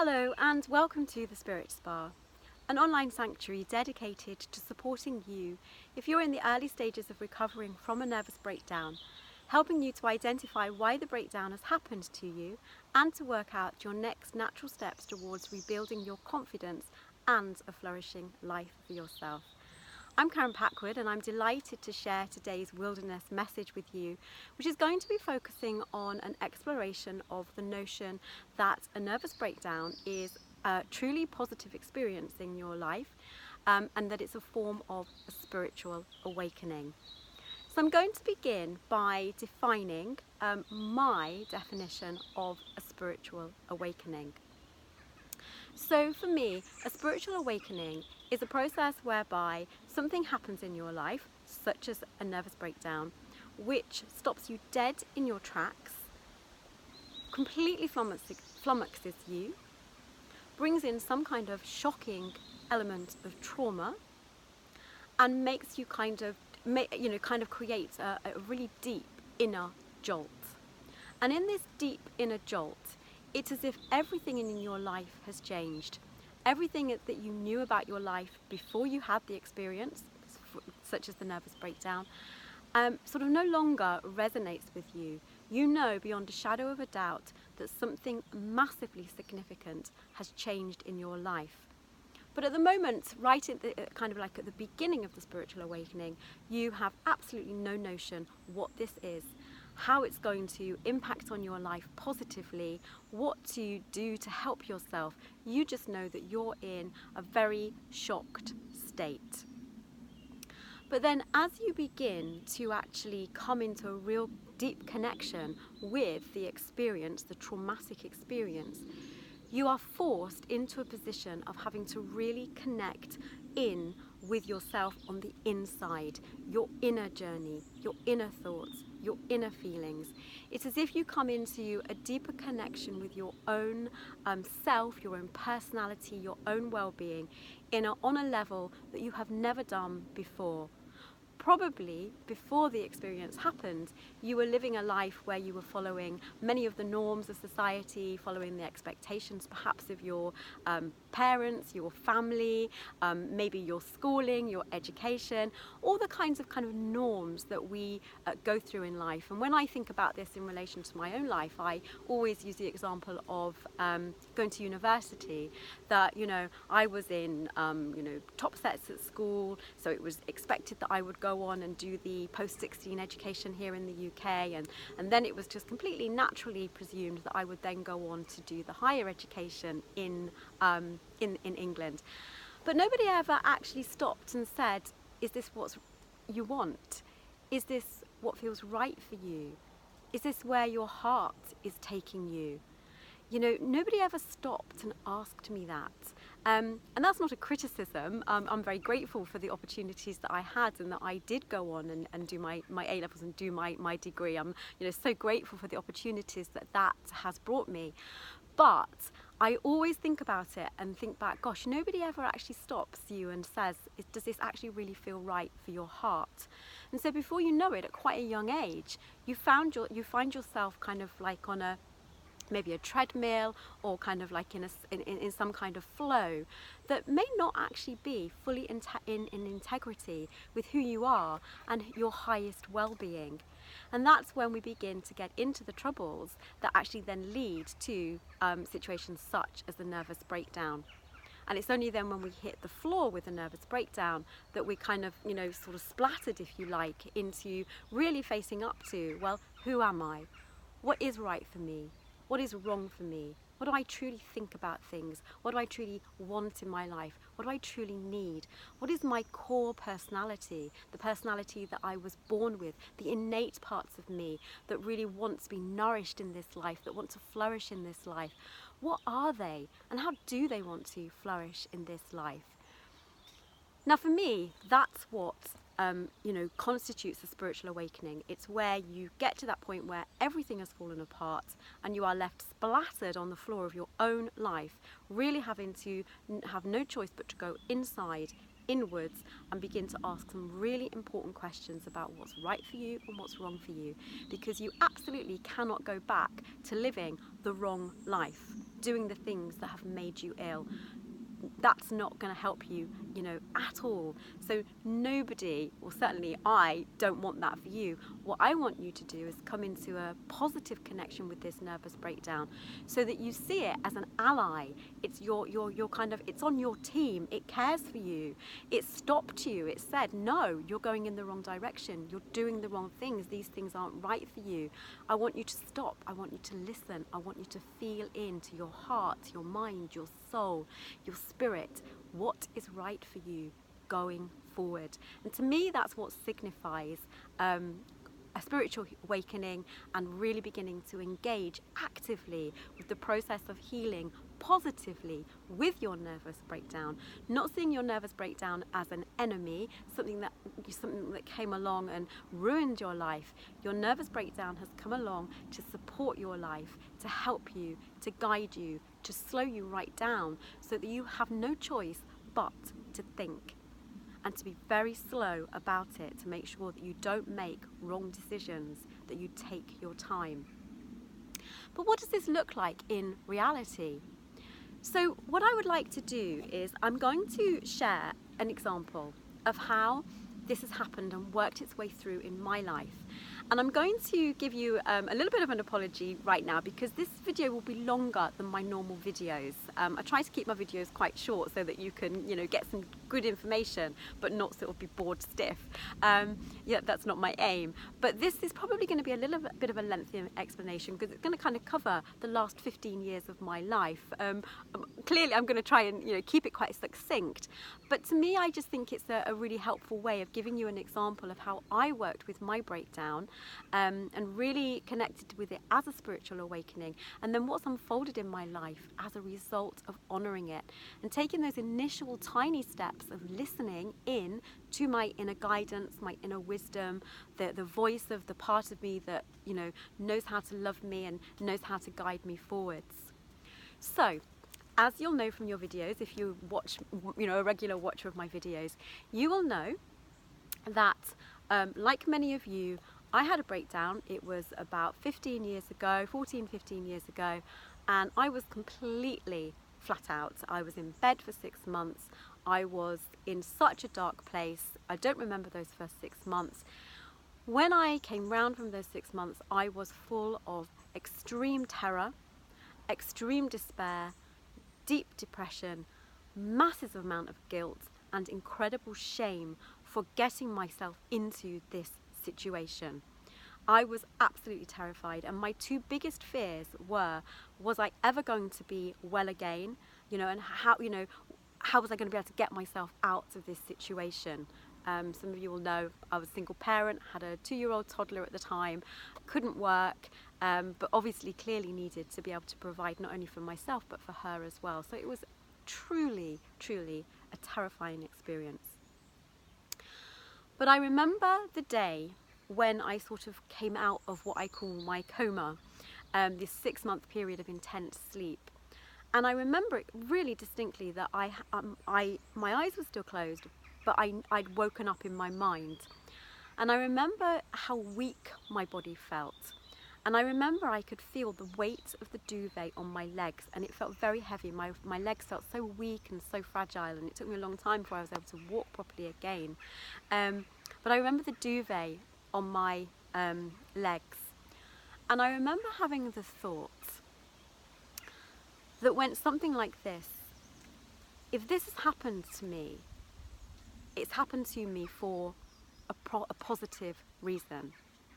Hello and welcome to the Spirit Spa, an online sanctuary dedicated to supporting you if you're in the early stages of recovering from a nervous breakdown, helping you to identify why the breakdown has happened to you and to work out your next natural steps towards rebuilding your confidence and a flourishing life for yourself. I'm Packwood and I'm delighted to share today's wilderness message with you, which is going to be focusing on an exploration of the notion that a nervous breakdown is a truly positive experience in your life and that it's a form of a spiritual awakening. So I'm going to begin by defining my definition of a spiritual awakening. So for me, a spiritual awakening is a process whereby something happens in your life, such as a nervous breakdown, which stops you dead in your tracks, completely flummoxes you, brings in some kind of shocking element of trauma, and makes you kind of creates a really deep inner jolt. And in this deep inner jolt, it's as if everything in your life has changed. Everything that you knew about your life before you had the experience, such as the nervous breakdown, sort of no longer resonates with you. You know beyond a shadow of a doubt that something massively significant has changed in your life. But at the moment, right at the at the beginning of the spiritual awakening, you have absolutely no notion what this is, how it's going to impact on your life positively, what to do to help yourself. You just know that you're in a very shocked state. But then as you begin to actually come into a real deep connection with the experience, the traumatic experience, you are forced into a position of having to really connect in with yourself on the inside, your inner journey, your inner thoughts, your inner feelings. It's as if you come into a deeper connection with your own self, your own personality, your own well-being on a level that you have never done before. Probably before the experience happened, you were living a life where you were following many of the norms of society, following the expectations perhaps of your parents, your family, maybe your schooling, your education, all the kinds of norms that we go through in life. And when I think about this in relation to my own life, I always use the example of going to university, that I was in top sets at school, so it was expected that I would go on and do the post-16 education here in the UK, and then it was just completely naturally presumed that I would then go on to do the higher education in England. But nobody ever actually stopped and said, is this what you want? Is this what feels right for you? Is this where your heart is taking you? Nobody ever stopped and asked me that. And that's not a criticism. I'm very grateful for the opportunities that I had and that I did go on and do my A-levels and do my degree. I'm so grateful for the opportunities that has brought me. But I always think about it and think back, gosh, nobody ever actually stops you and says, does this actually really feel right for your heart? And so before you know it, at quite a young age, you find yourself on maybe a treadmill, or in some kind of flow that may not actually be fully in integrity with who you are and your highest well-being. And that's when we begin to get into the troubles that actually then lead to situations such as the nervous breakdown. And it's only then when we hit the floor with a nervous breakdown that we sort of splattered, if you like, into really facing up to, well, who am I? What is right for me? What is wrong for me? What do I truly think about things? What do I truly want in my life? What do I truly need? What is my core personality? The personality that I was born with, the innate parts of me that really want to be nourished in this life, that want to flourish in this life. What are they? And how do they want to flourish in this life? Now for me, that's what constitutes a spiritual awakening. It's where you get to that point where everything has fallen apart and you are left splattered on the floor of your own life, really having to have no choice but to go inside inwards and begin to ask some really important questions about what's right for you and what's wrong for you, because you absolutely cannot go back to living the wrong life, doing the things that have made you ill. That's not going to help you, at all. So nobody, or certainly I, don't want that for you. What I want you to do is come into a positive connection with this nervous breakdown, so that you see it as an ally. It's your kind of, it's on your team. It cares for you. It stopped you. It said, no, you're going in the wrong direction. You're doing the wrong things. These things aren't right for you. I want you to stop. I want you to listen. I want you to feel into your heart, your mind, your soul, your spirit, what is right for you going forward. And to me, that's what signifies a spiritual awakening, and really beginning to engage actively with the process of healing positively with your nervous breakdown, not seeing your nervous breakdown as an enemy, something that came along and ruined your life. Your nervous breakdown has come along to support your life, to help you, to guide you, to slow you right down, so that you have no choice but to think, and to be very slow about it, to make sure that you don't make wrong decisions, that you take your time. But what does this look like in reality? So what I would like to do is, I'm going to share an example of how this has happened and worked its way through in my life. And I'm going to give you a little bit of an apology right now, because this video will be longer than my normal videos. I try to keep my videos quite short so that you can, get some good information, but not sort of be bored stiff. Yeah, that's not my aim. But this is probably going to be a little bit of a lengthy explanation, because it's going to kind of cover the last 15 years of my life. Clearly, I'm going to try and keep it quite succinct. But to me, I just think it's a really helpful way of giving you an example of how I worked with my breakdown, and really connected with it as a spiritual awakening, and then what's unfolded in my life as a result of honouring it, and taking those initial tiny steps of listening in to my inner guidance, my inner wisdom, the voice of the part of me that knows how to love me and knows how to guide me forwards. So, as you'll know from your videos, if you watch, a regular watcher of my videos, you will know that, like many of you, I had a breakdown. It was about 14, 15 years ago, and I was completely flat out. I was in bed for 6 months. I was in such a dark place. I don't remember those first 6 months. When I came round from those 6 months, I was full of extreme terror, extreme despair, deep depression, massive amount of guilt, and incredible shame for getting myself into this situation. I was absolutely terrified, and my two biggest fears were, was I ever going to be well again, and how was I going to be able to get myself out of this situation? Some of you will know I was a single parent, had a 2-year-old toddler at the time, couldn't work, but obviously clearly needed to be able to provide not only for myself but for her as well. So it was truly, truly a terrifying experience. But I remember the day when I sort of came out of what I call my coma, this 6-month period of intense sleep. And I remember it really distinctly that my eyes were still closed, but I'd woken up in my mind. And I remember how weak my body felt. And I remember I could feel the weight of the duvet on my legs, and it felt very heavy. My legs felt so weak and so fragile, and it took me a long time before I was able to walk properly again. But I remember the duvet on my legs. And I remember having the thought that went something like this: if this has happened to me, it's happened to me for a positive reason.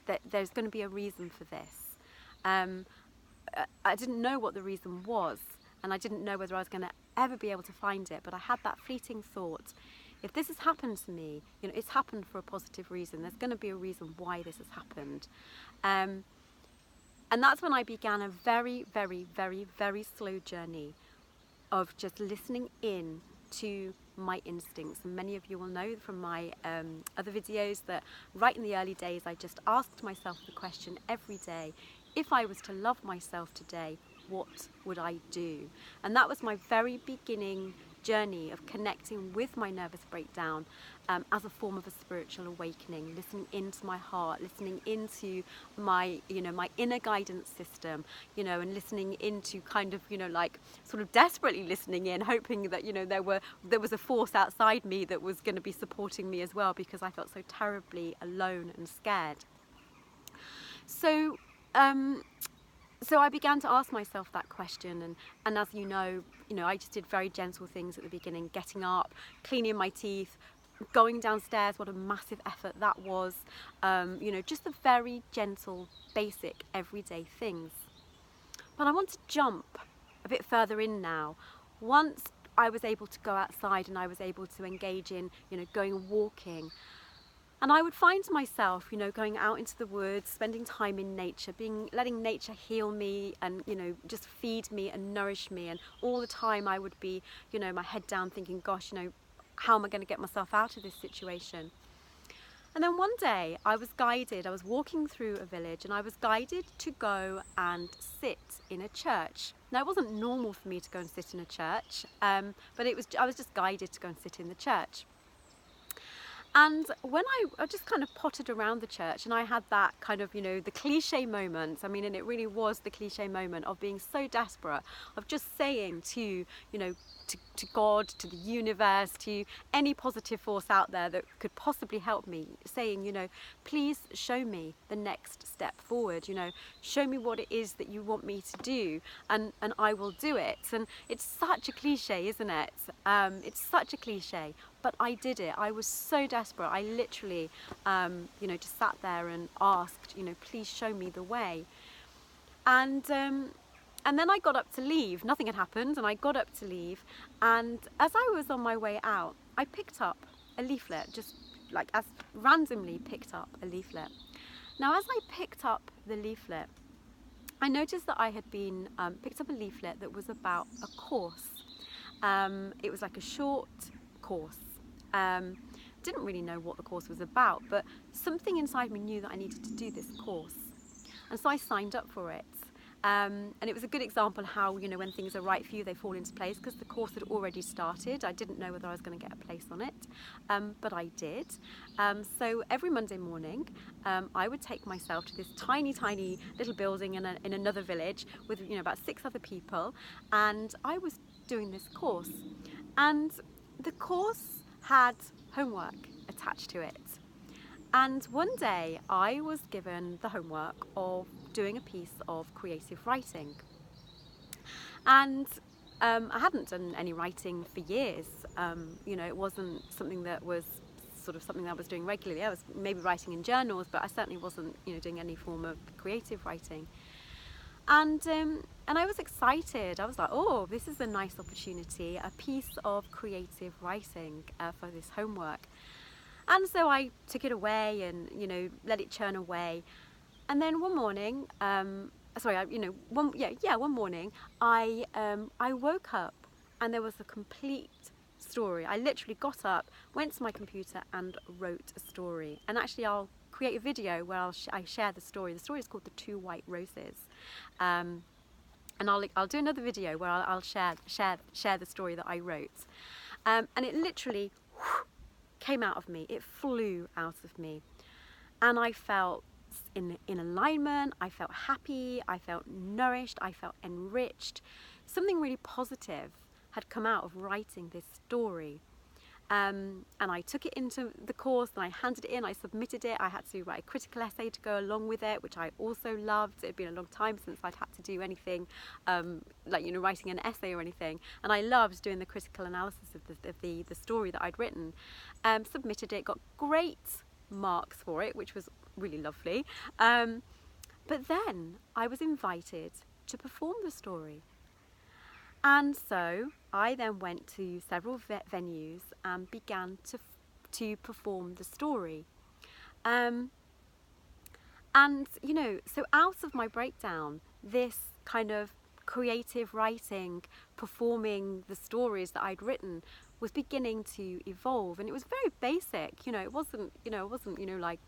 That there's going to be a reason for this. I didn't know what the reason was, and I didn't know whether I was going to ever be able to find it, but I had that fleeting thought: if this has happened to me, it's happened for a positive reason. There's going to be a reason why this has happened. And that's when I began a very, very, very, very slow journey of just listening in to my instincts. And many of you will know from my other videos that right in the early days, I just asked myself the question every day: if I was to love myself today, what would I do? And that was my very beginning journey of connecting with my nervous breakdown as a form of a spiritual awakening, listening into my heart, listening into my, my inner guidance system, and listening into kind of, like sort of desperately listening in, hoping that, there was a force outside me that was going to be supporting me as well, because I felt so terribly alone and scared. So I began to ask myself that question, and as you know, I just did very gentle things at the beginning, getting up, cleaning my teeth, going downstairs, what a massive effort that was, just the very gentle, basic, everyday things. But I want to jump a bit further in now. Once I was able to go outside and I was able to engage in, going walking, and I would find myself, going out into the woods, spending time in nature, letting nature heal me and, just feed me and nourish me. And all the time I would be, my head down thinking, gosh, how am I going to get myself out of this situation? And then one day I was walking through a village, and I was guided to go and sit in a church. Now, it wasn't normal for me to go and sit in a church, but I was just guided to go and sit in the church. And when I just kind of pottered around the church, and I had that kind of, the cliche moment, and it really was the cliche moment of being so desperate, of just saying to, to God, to the universe, to any positive force out there that could possibly help me, saying, please show me the next step forward, show me what it is that you want me to do, and I will do it. And it's such a cliche, isn't it? It's such a cliche. But I did it. I was so desperate. I literally, just sat there and asked, please show me the way. And then I got up to leave. Nothing had happened, and I got up to leave. And as I was on my way out, I picked up a leaflet, just like as randomly picked up a leaflet. Now, as I picked up the leaflet, I noticed that I had been picked up a leaflet that was about a course. It was like a short course. Didn't really know what the course was about, but something inside me knew that I needed to do this course, and so I signed up for it. And it was a good example how, when things are right for you, they fall into place, because the course had already started. I didn't know whether I was going to get a place on it, but I did. So every Monday morning, I would take myself to this tiny little building in another village with, about 6 other people, and I was doing this course. And the course had homework attached to it. And one day I was given the homework of doing a piece of creative writing. And I hadn't done any writing for years. It wasn't something that was something I was doing regularly. I was maybe writing in journals, but I certainly wasn't, doing any form of creative writing. And I was excited. I was like, oh, this is a nice opportunity, a piece of creative writing for this homework. And so I took it away and, let it churn away. And then one morning, one morning, I woke up and there was a complete story. I literally got up, went to my computer and wrote a story. And actually I'll create a video where I share the story. The story is called The 2 White Roses. And I'll do another video where I'll share the story that I wrote. And it literally came out of me. It flew out of me. And I felt in alignment, I felt happy, I felt nourished, I felt enriched. Something really positive had come out of writing this story. And I took it into the course and I handed it in, I submitted it. I had to write a critical essay to go along with it, which I also loved. It had been a long time since I'd had to do anything writing an essay or anything. And I loved doing the critical analysis of the story that I'd written. Submitted it, got great marks for it, which was really lovely. But then I was invited to perform the story. And so I then went to several venues and began to perform the story. So out of my breakdown, this kind of creative writing, performing the stories that I'd written, was beginning to evolve. And it was very basic, it wasn't like,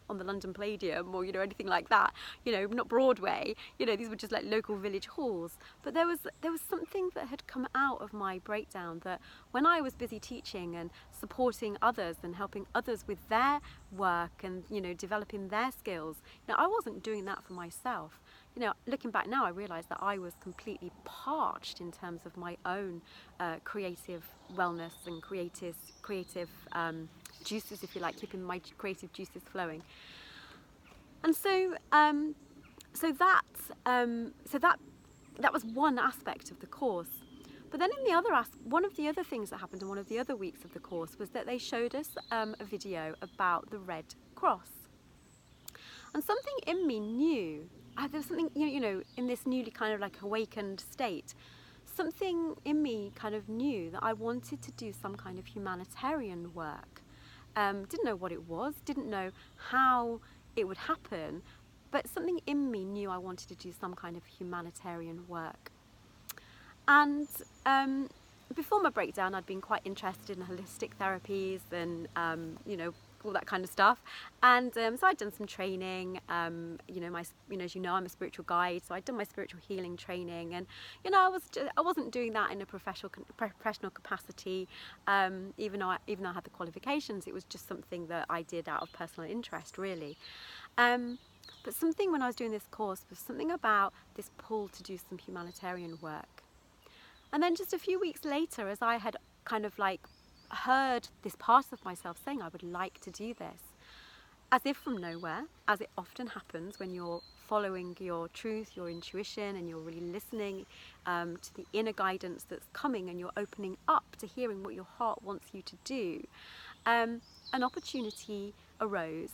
on the London Palladium or, anything like that, not Broadway, these were just like local village halls. But there was something that had come out of my breakdown, that when I was busy teaching and supporting others and helping others with their work and, developing their skills, I wasn't doing that for myself. Looking back now, I realised that I was completely parched in terms of my own creative wellness and creative juices, if you like, keeping my creative juices flowing. And so that was one aspect of the course. But then one of the other things that happened in one of the other weeks of the course was that they showed us a video about the Red Cross. And something in me knew, there was something, in this newly kind of like awakened state, something in me kind of knew that I wanted to do some kind of humanitarian work. Didn't know what it was, didn't know how it would happen, but something in me knew I wanted to do some kind of humanitarian work. And before my breakdown, I'd been quite interested in holistic therapies and, all that kind of stuff. And so I'd done some training, as you know, I'm a spiritual guide, so I'd done my spiritual healing training, and I wasn't doing that in a professional capacity, even though I had the qualifications. It was just something that I did out of personal interest, really. But something when I was doing this course was something about this pull to do some humanitarian work. And then just a few weeks later, as I had kind of like heard this part of myself saying I would like to do this, as if from nowhere, as it often happens when you're following your truth, your intuition, and you're really listening to the inner guidance that's coming, and you're opening up to hearing what your heart wants you to do, an opportunity arose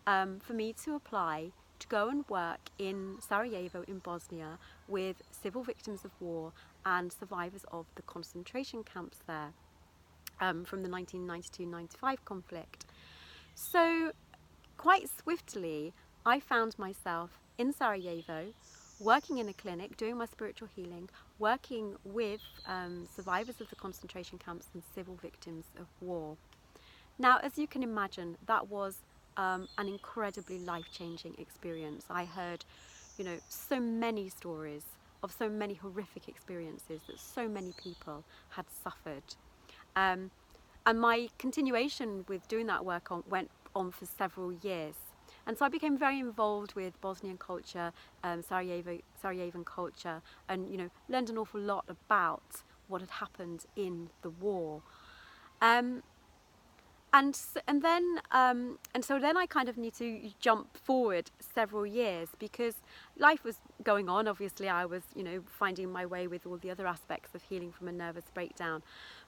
for me to apply to go and work in Sarajevo in Bosnia with civil victims of war and survivors of the concentration camps there. From the 1992-95 conflict. So quite swiftly, I found myself in Sarajevo, working in a clinic, doing my spiritual healing, working with survivors of the concentration camps and civil victims of war. Now, as you can imagine, that was an incredibly life-changing experience. I heard, so many stories of so many horrific experiences that so many people had suffered. And my continuation with doing that work went on for several years. And so I became very involved with Bosnian culture, Sarajevan culture, and learned an awful lot about what had happened in the war. And so then I kind of need to jump forward several years, because life was going on. Obviously, I was finding my way with all the other aspects of healing from a nervous breakdown.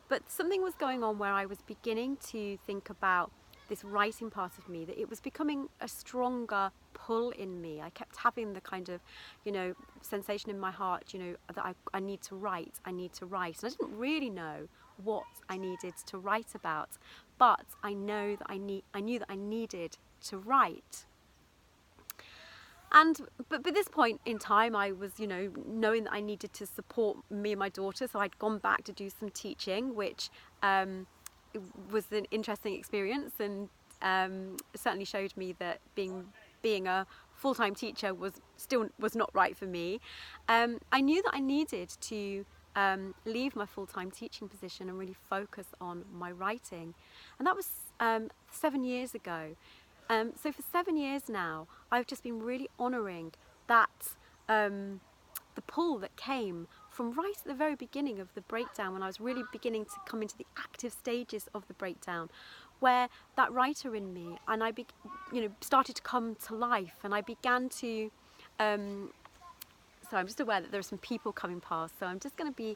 But something was going on where I was beginning to think about this writing part of me, that it was becoming a stronger pull in me. I kept having the kind of, sensation in my heart, that I need to write, I need to write. And I didn't really know what I needed to write about, but I knew that I needed to write. And but by this point in time, I was, knowing that I needed to support me and my daughter, so I'd gone back to do some teaching, which was an interesting experience, and certainly showed me that being a full-time teacher was not right for me. I knew that I needed to leave my full-time teaching position and really focus on my writing, and that was 7 years ago. So for 7 years now, I've just been really honouring that, the pull that came from right at the very beginning of the breakdown, when I was really beginning to come into the active stages of the breakdown, where that writer in me and I started to come to life, and I began to, so I'm just aware that there are some people coming past, so I'm just going to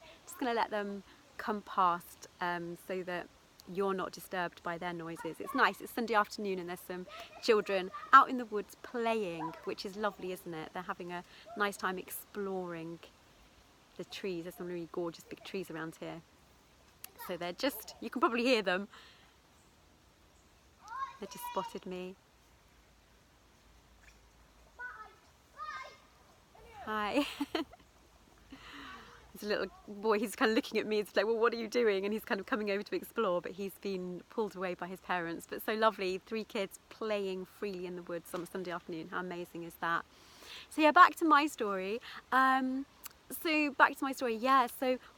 let them come past, so that you're not disturbed by their noises. It's nice, it's Sunday afternoon, and there's some children out in the woods playing, which is lovely, isn't it? They're having a nice time exploring the trees. There's some really gorgeous big trees around here. So you can probably hear them. They just spotted me. Hi. There's a little boy, he's kind of looking at me, it's like, well, what are you doing? And he's kind of coming over to explore, but he's been pulled away by his parents. But so lovely, 3 kids playing freely in the woods on a Sunday afternoon. How amazing is that? So yeah, back to my story. So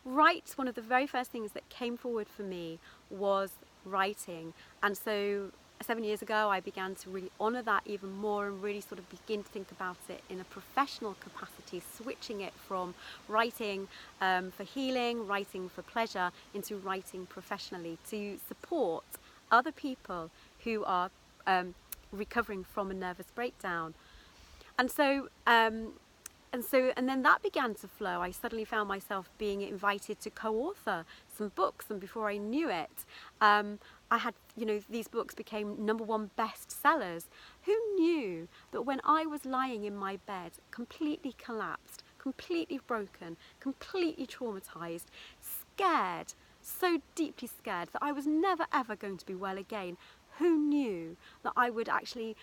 write, one of the very first things that came forward for me was writing. And so 7 years ago, I began to really honour that even more and really sort of begin to think about it in a professional capacity, switching it from writing for healing, writing for pleasure, into writing professionally to support other people who are recovering from a nervous breakdown. And then that began to flow. I suddenly found myself being invited to co-author some books, and before I knew it, I had, these books became #1 bestsellers. Who knew that when I was lying in my bed, completely collapsed, completely broken, completely traumatized, scared, so deeply scared that I was never ever going to be well again, who knew that I would actually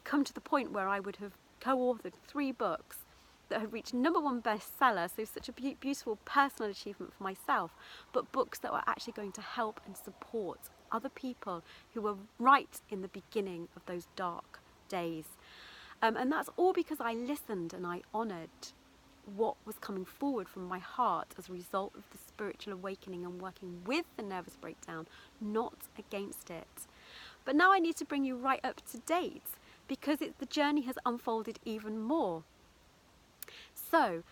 come to the point where I would have co-authored 3 books that had reached #1 bestseller, so such a beautiful personal achievement for myself, but books that were actually going to help and support other people who were right in the beginning of those dark days. And that's all because I listened and I honoured what was coming forward from my heart as a result of the spiritual awakening and working with the nervous breakdown, not against it. But now I need to bring you right up to date, because the journey has unfolded even more. So,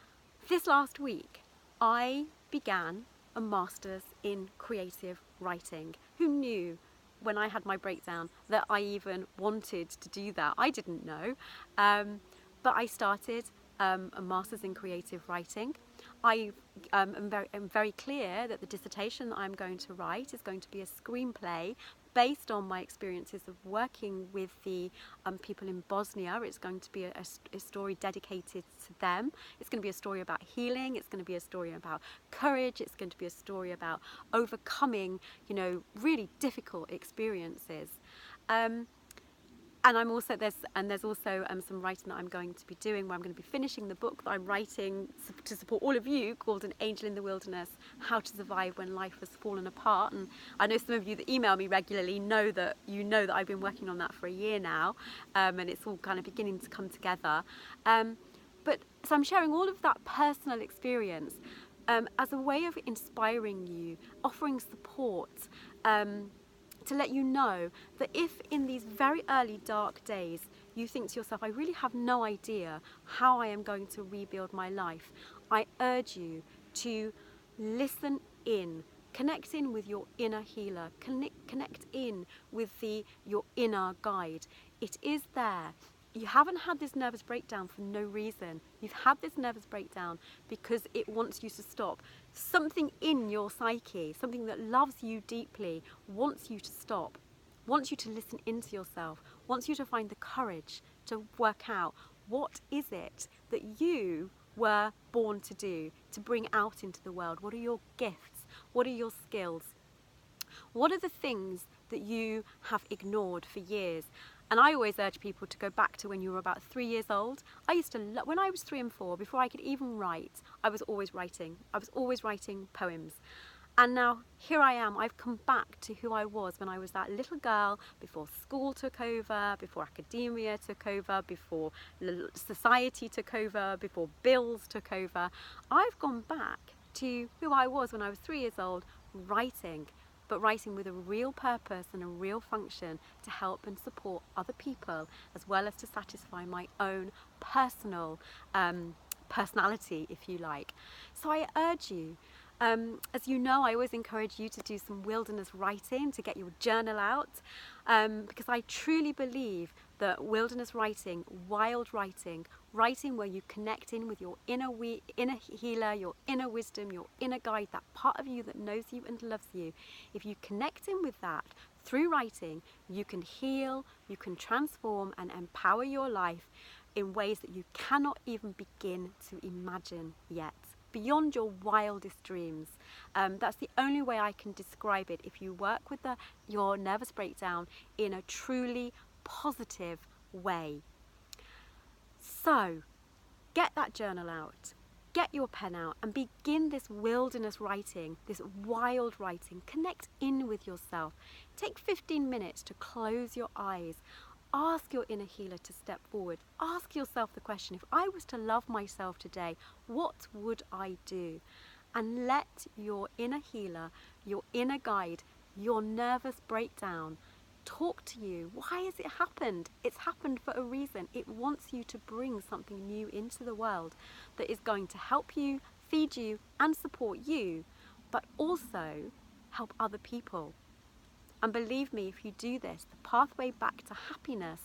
this last week, I began a master's in creative writing. Who knew when I had my breakdown that I even wanted to do that? I didn't know. But I started a master's in creative writing. I am very clear that the dissertation that I'm going to write is going to be a screenplay based on my experiences of working with the people in Bosnia. It's going to be a story dedicated to them. It's going to be a story about healing. It's going to be a story about courage. It's going to be a story about overcoming, really difficult experiences. And there's also some writing that I'm going to be doing, where I'm going to be finishing the book that I'm writing to support all of you, called An Angel in the Wilderness: How to Survive When Life Has Fallen Apart. And I know some of you that email me regularly know that I've been working on that for a year now, and it's all kind of beginning to come together. So I'm sharing all of that personal experience as a way of inspiring you, offering support, to let you know that if in these very early dark days you think to yourself, I really have no idea how I am going to rebuild my life, I urge you to listen in, connect in with your inner healer, connect in with your inner guide. It is there. You haven't had this nervous breakdown for no reason. You've had this nervous breakdown because it wants you to stop. Something in your psyche, something that loves you deeply, wants you to stop, wants you to listen into yourself, wants you to find the courage to work out what is it that you were born to do, to bring out into the world. What are your gifts? What are your skills? What are the things that you have ignored for years? And I always urge people to go back to when you were about 3 years old. I used to, when I was 3 and 4, before I could even write, I was always writing. I was always writing poems. And now here I am. I've come back to who I was when I was that little girl, before school took over, before academia took over, before society took over, before bills took over. I've gone back to who I was when I was 3 years old, writing, but writing with a real purpose and a real function to help and support other people, as well as to satisfy my own personal personality, if you like. So I urge you, as you know, I always encourage you to do some wilderness writing, to get your journal out, because I truly believe that wilderness writing, wild writing, writing where you connect in with your inner healer, your inner wisdom, your inner guide, that part of you that knows you and loves you. If you connect in with that through writing, you can heal, you can transform and empower your life in ways that you cannot even begin to imagine yet, beyond your wildest dreams. That's the only way I can describe it. If you work with your nervous breakdown in a truly positive way. So, get that journal out. get your pen out and begin this wilderness writing, this wild writing. Connect in with yourself. Take 15 minutes to close your eyes. Ask your inner healer to step forward. Ask yourself the question, if I was to love myself today, what would I do? And let your inner healer, your inner guide, your nervous breakdown talk to you. Why has it happened? It's happened for a reason. It wants you to bring something new into the world that is going to help you, feed you, and support you, but also help other people. And believe me, if you do this, the pathway back to happiness,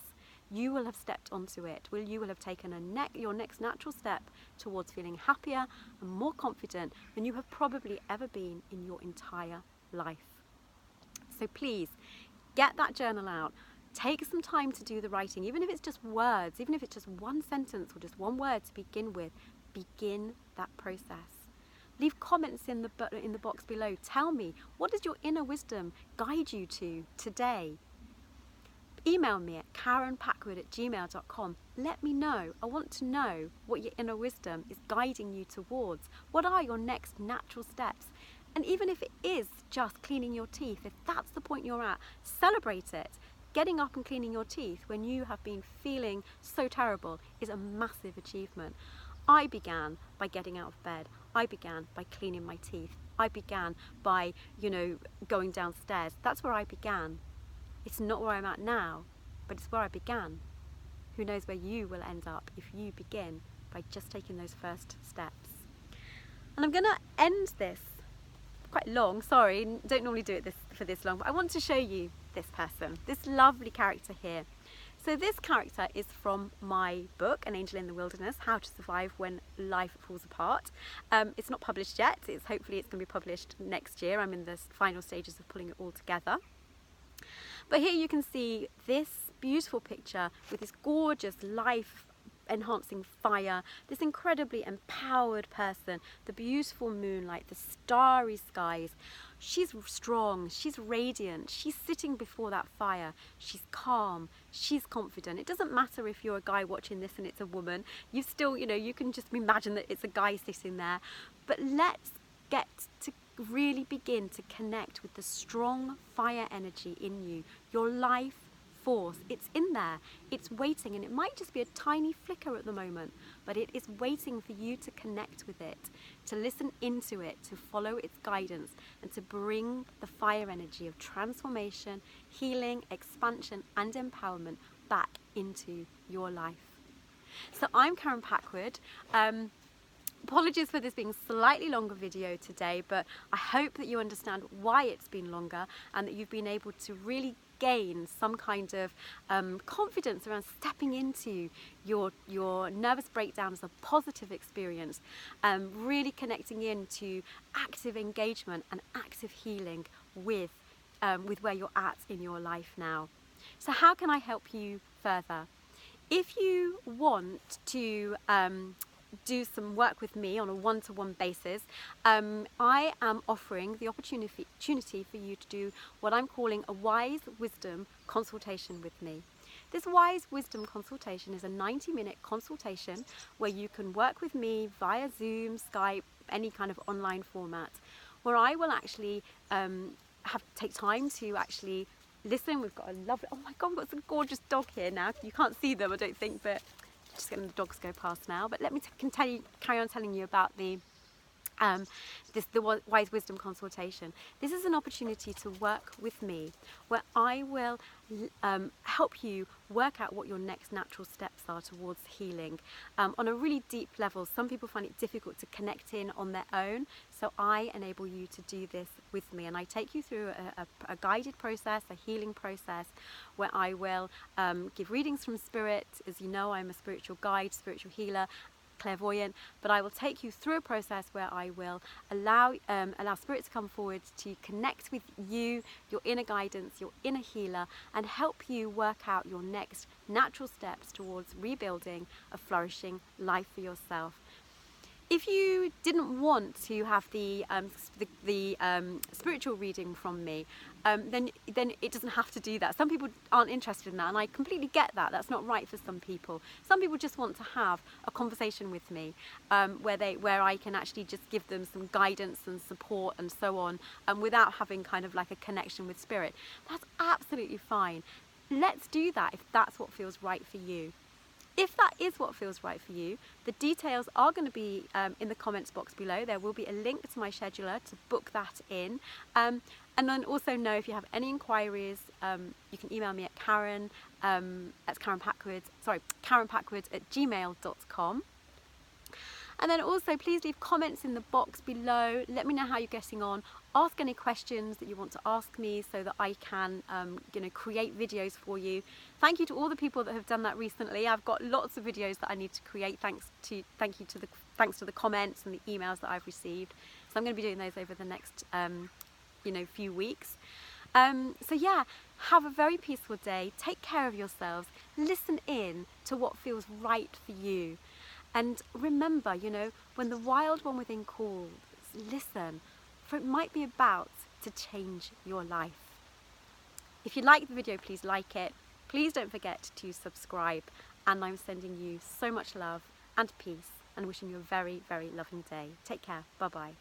you will have stepped onto it. You will have taken your next natural step towards feeling happier and more confident than you have probably ever been in your entire life. So please, get that journal out. Take some time to do the writing, even if it's just words, even if it's just one sentence or just one word to begin with. Begin that process. Leave comments in the box below. Tell me, what does your inner wisdom guide you to today? Email me at karenpackwood@gmail.com. Let me know. I want to know what your inner wisdom is guiding you towards. What are your next natural steps? And even if it is just cleaning your teeth, if that's the point you're at, celebrate it. Getting up and cleaning your teeth when you have been feeling so terrible is a massive achievement. I began by getting out of bed. I began by cleaning my teeth. I began by, going downstairs. That's where I began. It's not where I'm at now, but it's where I began. Who knows where you will end up if you begin by just taking those first steps. And I'm going to end this quite long, sorry, don't normally do it for this long, but I want to show you this person, this lovely character here. So this character is from my book, An Angel in the Wilderness, How to Survive When Life Falls Apart. It's not published yet, hopefully it's going to be published next year. I'm in the final stages of pulling it all together. But here you can see this beautiful picture with this gorgeous life enhancing fire, this incredibly empowered person, the beautiful moonlight, the starry skies. She's strong, she's radiant, she's sitting before that fire, she's calm, she's confident. It doesn't matter if you're a guy watching this and it's a woman, you still, you can just imagine that it's a guy sitting there. But let's get to really begin to connect with the strong fire energy in you, your life force. It's in there, it's waiting, and it might just be a tiny flicker at the moment, but it is waiting for you to connect with it, to listen into it, to follow its guidance, and to bring the fire energy of transformation, healing, expansion, and empowerment back into your life. So I'm Karen Packwood. Apologies for this being a slightly longer video today, but I hope that you understand why it's been longer and that you've been able to really gain some kind of confidence around stepping into your nervous breakdown as a positive experience, really connecting into active engagement and active healing with where you're at in your life now. So how can I help you further? If you want to do some work with me on a one-to-one basis, I am offering the opportunity for you to do what I'm calling a Wise Wisdom Consultation with me. This Wise Wisdom Consultation is a 90-minute consultation where you can work with me via Zoom, Skype, any kind of online format, where I will actually take time to actually listen. We've got a lovely, oh my God, we've got some gorgeous dog here now. You can't see them, I don't think, but just getting the dogs go past now. But let me carry on telling you about the Wise Wisdom Consultation. This is an opportunity to work with me where I will help you work out what your next natural steps are towards healing on a really deep level. Some people find it difficult to connect in on their own, so I enable you to do this with me, and I take you through a guided process, a healing process, where I will give readings from spirit. As you know, I'm a spiritual guide, spiritual healer, clairvoyant, but I will take you through a process where I will allow spirit to come forward to connect with you, your inner guidance, your inner healer, and help you work out your next natural steps towards rebuilding a flourishing life for yourself. If you didn't want to have the spiritual reading from me, then it doesn't have to do that. Some people aren't interested in that, and I completely get that. That's not right for some people. Some people just want to have a conversation with me, where I can actually just give them some guidance and support and so on, without having kind of like a connection with spirit. That's absolutely fine. Let's do that if that's what feels right for you. If that is what feels right for you, the details are going to be in the comments box below. There will be a link to my scheduler to book that in. And then also know if you have any inquiries, you can email me at Karen, that's Karen Packwood, karenpackwood@gmail.com. And then also please leave comments in the box below. Let me know how you're getting on. Ask any questions that you want to ask me so that I can create videos for you. Thank you to all the people that have done that recently. I've got lots of videos that I need to create thanks to the comments and the emails that I've received. So I'm going to be doing those over the next few weeks. So yeah, have a very peaceful day. Take care of yourselves. Listen in to what feels right for you. And remember, when the wild one within calls, listen, for it might be about to change your life. If you like the video, please like it. Please don't forget to subscribe. And I'm sending you so much love and peace and wishing you a very, very loving day. Take care. Bye-bye.